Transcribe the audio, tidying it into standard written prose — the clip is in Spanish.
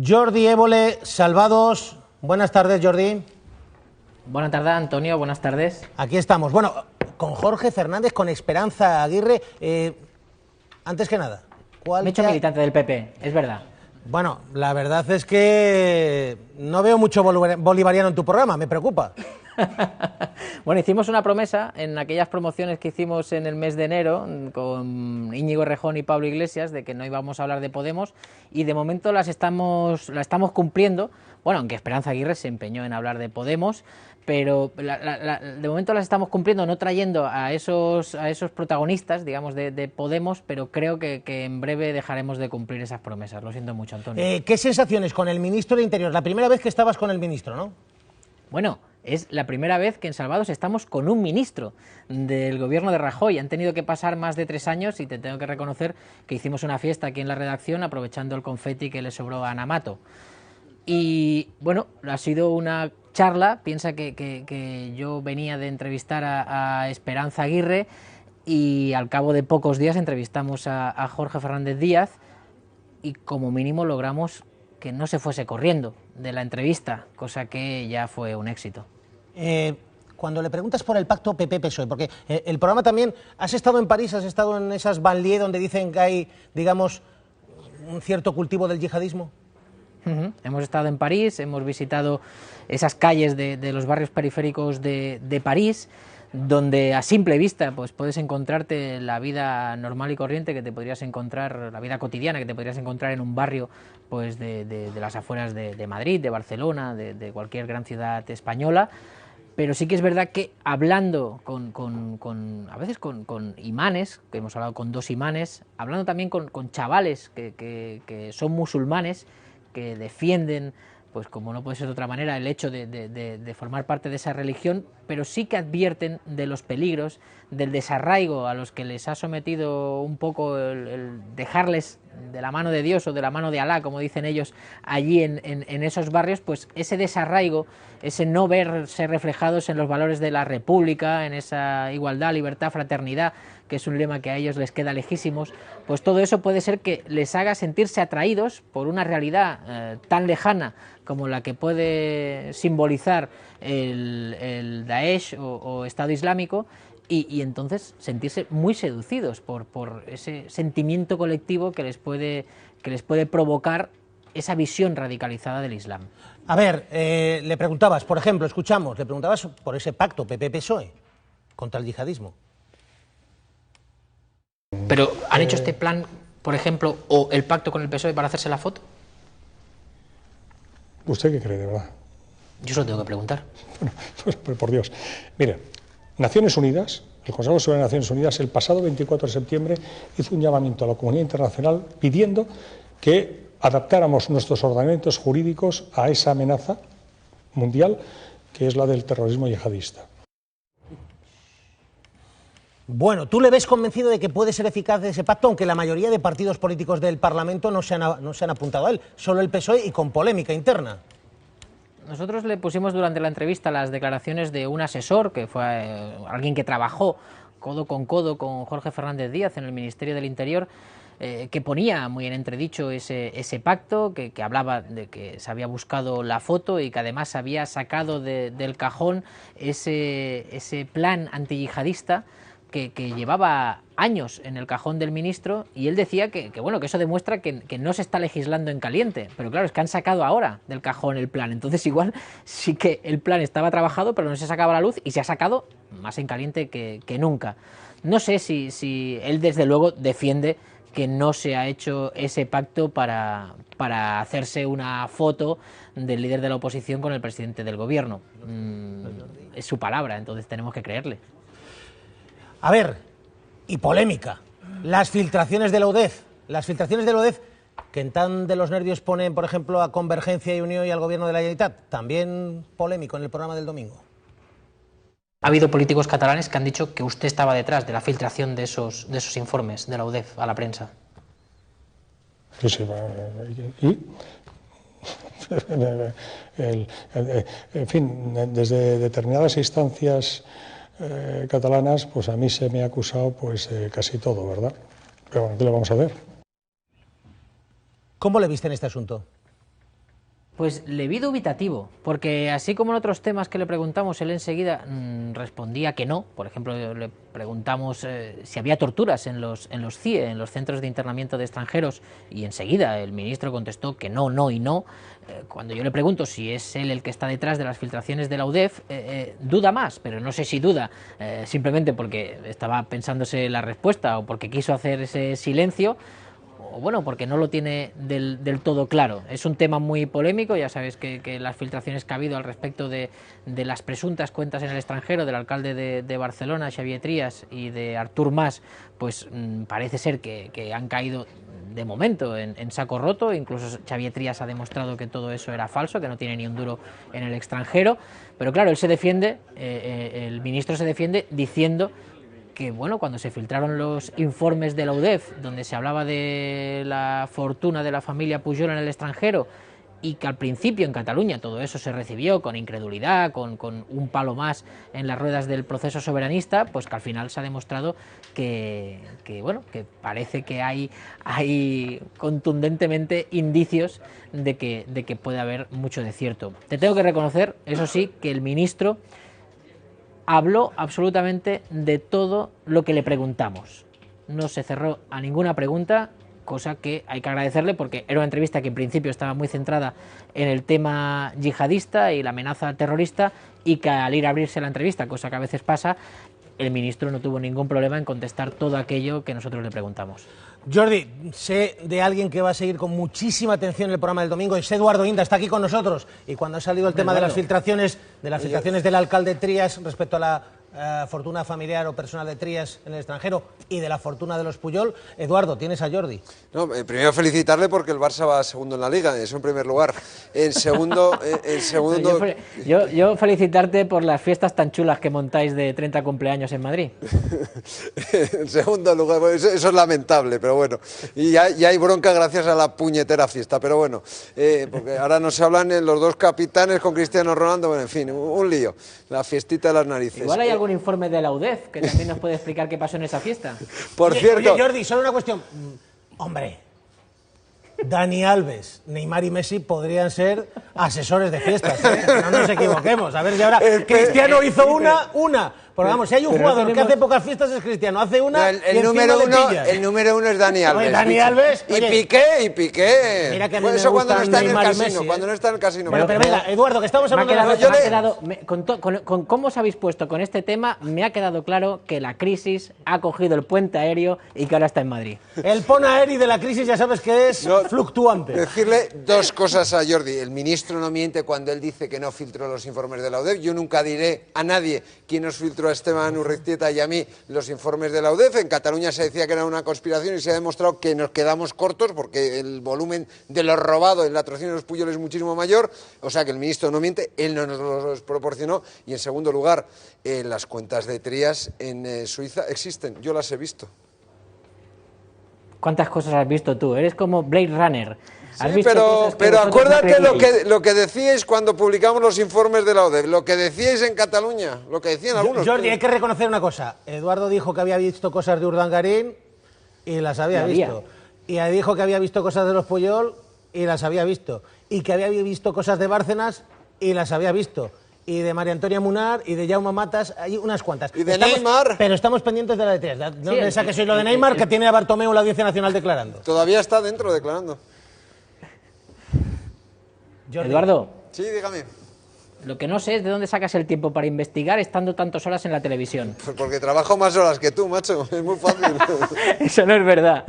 Jordi Évole, Salvados. Buenas tardes, Jordi. Buenas tardes, Antonio. Buenas tardes. Aquí estamos. Bueno, con Jorge Fernández, con Esperanza Aguirre. Antes que nada, Me he hecho militante del PP, es verdad. Bueno, la verdad es que no veo mucho bolivariano en tu programa, me preocupa. Bueno, hicimos una promesa en aquellas promociones que hicimos en el mes de enero con Íñigo Errejón y Pablo Iglesias de que no íbamos a hablar de Podemos y de momento la estamos cumpliendo. Bueno, aunque Esperanza Aguirre se empeñó en hablar de Podemos, pero de momento las estamos cumpliendo, no trayendo a esos protagonistas, digamos, de Podemos, pero creo que en breve dejaremos de cumplir esas promesas. Lo siento mucho, Antonio. ¿Qué sensaciones con el ministro de Interior? La primera vez que estabas con el ministro, ¿no? Bueno, es la primera vez que en Salvados estamos con un ministro del gobierno de Rajoy. Han tenido que pasar más de 3 años y te tengo que reconocer que hicimos una fiesta aquí en la redacción aprovechando el confeti que le sobró a Ana Mato. Y bueno, ha sido una charla, piensa que yo venía de entrevistar a Esperanza Aguirre y al cabo de pocos días entrevistamos a Jorge Fernández Díaz y como mínimo logramos que no se fuese corriendo de la entrevista, cosa que ya fue un éxito. Cuando le preguntas por el pacto PP-PSOE, porque el programa también, ¿has estado en París, has estado en esas banlieues donde dicen que hay, digamos, un cierto cultivo del yihadismo? Hemos estado en París, hemos visitado esas calles de los barrios periféricos de París, donde a simple vista pues puedes encontrarte la vida normal y corriente que te podrías encontrar, la vida cotidiana que te podrías encontrar en un barrio pues de las afueras de Madrid, de Barcelona, de cualquier gran ciudad española. Pero sí que es verdad que hablando a veces con imanes, que hemos hablado con 2 imanes, hablando también con chavales que son musulmanes, que defienden, pues como no puede ser de otra manera, el hecho de formar parte de esa religión, pero sí que advierten de los peligros, del desarraigo a los que les ha sometido un poco el dejarles de la mano de Dios o de la mano de Alá, como dicen ellos, allí en esos barrios, pues ese desarraigo, ese no verse reflejados en los valores de la República, en esa igualdad, libertad, fraternidad, que es un lema que a ellos les queda lejísimos, pues todo eso puede ser que les haga sentirse atraídos por una realidad tan lejana como la que puede simbolizar el Daesh o Estado Islámico, y entonces sentirse muy seducidos por ese sentimiento colectivo que les puede provocar esa visión radicalizada del Islam. A ver, le preguntabas, por ejemplo, le preguntabas por ese pacto PP-PSOE contra el yihadismo. ¿Pero han hecho este plan, por ejemplo, o el pacto con el PSOE para hacerse la foto? ¿Usted qué cree, de verdad? Yo se lo tengo que preguntar. Bueno, pues por Dios. Mire, Naciones Unidas, el Consejo de Seguridad de Naciones Unidas, el pasado 24 de septiembre hizo un llamamiento a la comunidad internacional pidiendo que adaptáramos nuestros ordenamientos jurídicos a esa amenaza mundial que es la del terrorismo yihadista. Bueno, ¿tú le ves convencido de que puede ser eficaz ese pacto, aunque la mayoría de partidos políticos del Parlamento no se han apuntado a él, solo el PSOE y con polémica interna? Nosotros le pusimos durante la entrevista las declaraciones de un asesor, que fue alguien que trabajó codo con Jorge Fernández Díaz en el Ministerio del Interior, que ponía muy en entredicho ese pacto, que hablaba de que se había buscado la foto y que además había sacado del cajón ese plan antiyihadista que llevaba años en el cajón del ministro, y él decía que eso demuestra que no se está legislando en caliente, pero claro, es que han sacado ahora del cajón el plan, entonces igual sí que el plan estaba trabajado pero no se sacaba a la luz y se ha sacado más en caliente que nunca. No sé si él desde luego defiende que no se ha hecho ese pacto para hacerse una foto del líder de la oposición con el presidente del gobierno. Es su palabra, entonces tenemos que creerle. A ver, y polémica, las filtraciones de la UDEF, que en tan de los nervios ponen, por ejemplo, a Convergencia y Unión y al gobierno de la Generalitat, también polémico en el programa del domingo. Ha habido políticos catalanes que han dicho que usted estaba detrás de la filtración de esos informes de la UDEF a la prensa. Sí, ¿y? En fin, desde determinadas instancias catalanas, pues a mí se me ha acusado pues casi todo, ¿verdad? Pero bueno, ¿qué le vamos a hacer? ¿Cómo le viste en este asunto? Pues le vi dubitativo, porque así como en otros temas que le preguntamos, él enseguida respondía que no. Por ejemplo, le preguntamos si había torturas en los CIE, en los Centros de Internamiento de Extranjeros, y enseguida el ministro contestó que no, no y no. Cuando yo le pregunto si es él el que está detrás de las filtraciones de la UDEF, duda más, pero no sé si duda simplemente porque estaba pensándose la respuesta o porque quiso hacer ese silencio, o bueno, porque no lo tiene del todo claro. Es un tema muy polémico, ya sabes que las filtraciones que ha habido al respecto de las presuntas cuentas en el extranjero del alcalde de Barcelona, Xavier Trias, y de Artur Mas, pues parece ser que han caído de momento en saco roto. Incluso Xavier Trias ha demostrado que todo eso era falso, que no tiene ni un duro en el extranjero, pero claro, él se defiende, el ministro se defiende diciendo que bueno, cuando se filtraron los informes de la UDEF, donde se hablaba de la fortuna de la familia Pujol en el extranjero, y que al principio en Cataluña todo eso se recibió con incredulidad, con un palo más en las ruedas del proceso soberanista, pues que al final se ha demostrado que bueno, que parece que hay contundentemente indicios de que puede haber mucho de cierto. Te tengo que reconocer, eso sí, que el ministro habló absolutamente de todo lo que le preguntamos. No se cerró a ninguna pregunta, cosa que hay que agradecerle, porque era una entrevista que en principio estaba muy centrada en el tema yihadista y la amenaza terrorista, y que al ir a abrirse la entrevista, cosa que a veces pasa, el ministro no tuvo ningún problema en contestar todo aquello que nosotros le preguntamos. Jordi, sé de alguien que va a seguir con muchísima atención el programa del domingo, es Eduardo Inda, está aquí con nosotros, y cuando ha salido el tema de las filtraciones del alcalde Trias respecto a la fortuna familiar o personal de Trias en el extranjero y de la fortuna de los Pujol, Eduardo, tienes a Jordi. No, primero felicitarle porque el Barça va segundo en la Liga, eso en primer lugar. En segundo... Yo felicitarte por las fiestas tan chulas que montáis de 30 cumpleaños en Madrid. En segundo lugar, pues eso es lamentable, pero bueno. Y ya hay bronca gracias a la puñetera fiesta, pero bueno. Porque ahora no se hablan los dos capitanes con Cristiano Ronaldo, bueno, en fin, un lío. La fiestita de las narices. Igual hay algún informe de la UDEF que también nos puede explicar qué pasó en esa fiesta. Por cierto... Oye, Jordi, solo una cuestión. Hombre, Dani Alves, Neymar y Messi podrían ser asesores de fiestas, ¿eh? No nos equivoquemos. A ver si ahora Cristiano hizo una. Porque vamos, si hay un jugador que hace pocas fiestas es Cristiano, hace una no, el número uno es Dani Alves. Oye, Dani Alves. Y Piqué. Mira que a mí eso me cuando no está en el Neymar y casino, Messi, cuando no está en el casino. Pero venga, Eduardo, que estamos hablando con cómo os habéis puesto con este tema, me ha quedado claro que la crisis ha cogido el puente aéreo y que ahora está en Madrid. El pon aéreo de la crisis ya sabes que es fluctuante. Decirle dos cosas a Jordi. El ministro no miente cuando él dice que no filtró los informes de la UDEF. Yo nunca diré a nadie quién nos filtró a Esteban Urreiztieta y a mí los informes de la UDEF. En Cataluña se decía que era una conspiración y se ha demostrado que nos quedamos cortos porque el volumen de lo robado en la atracción de los Pujol es muchísimo mayor. O sea que el ministro no miente, él no nos los proporcionó. Y en segundo lugar, las cuentas de Trias en Suiza existen, yo las he visto. ¿Cuántas cosas has visto tú? Eres como Blade Runner. Sí, pero acuérdate lo que decíais cuando publicamos los informes de la ODEF, lo que decíais en Cataluña, lo que decían algunos. Jordi, hay que reconocer una cosa. Eduardo dijo que había visto cosas de Urdangarín y las había visto. Y dijo que había visto cosas de los Pujol y las había visto. Y que había visto cosas de Bárcenas y las había visto. Y de María Antonia Munar y de Jaume Matas, hay unas cuantas. Y de Neymar. Pero estamos pendientes de la de Trias. No me saques hoy lo de Neymar, que tiene a Bartomeu en la Audiencia Nacional declarando. Todavía está dentro declarando. Jordi. Eduardo. Sí, dígame. Lo que no sé es de dónde sacas el tiempo para investigar estando tantas horas en la televisión. Pues porque trabajo más horas que tú, macho. Es muy fácil. Eso no es verdad.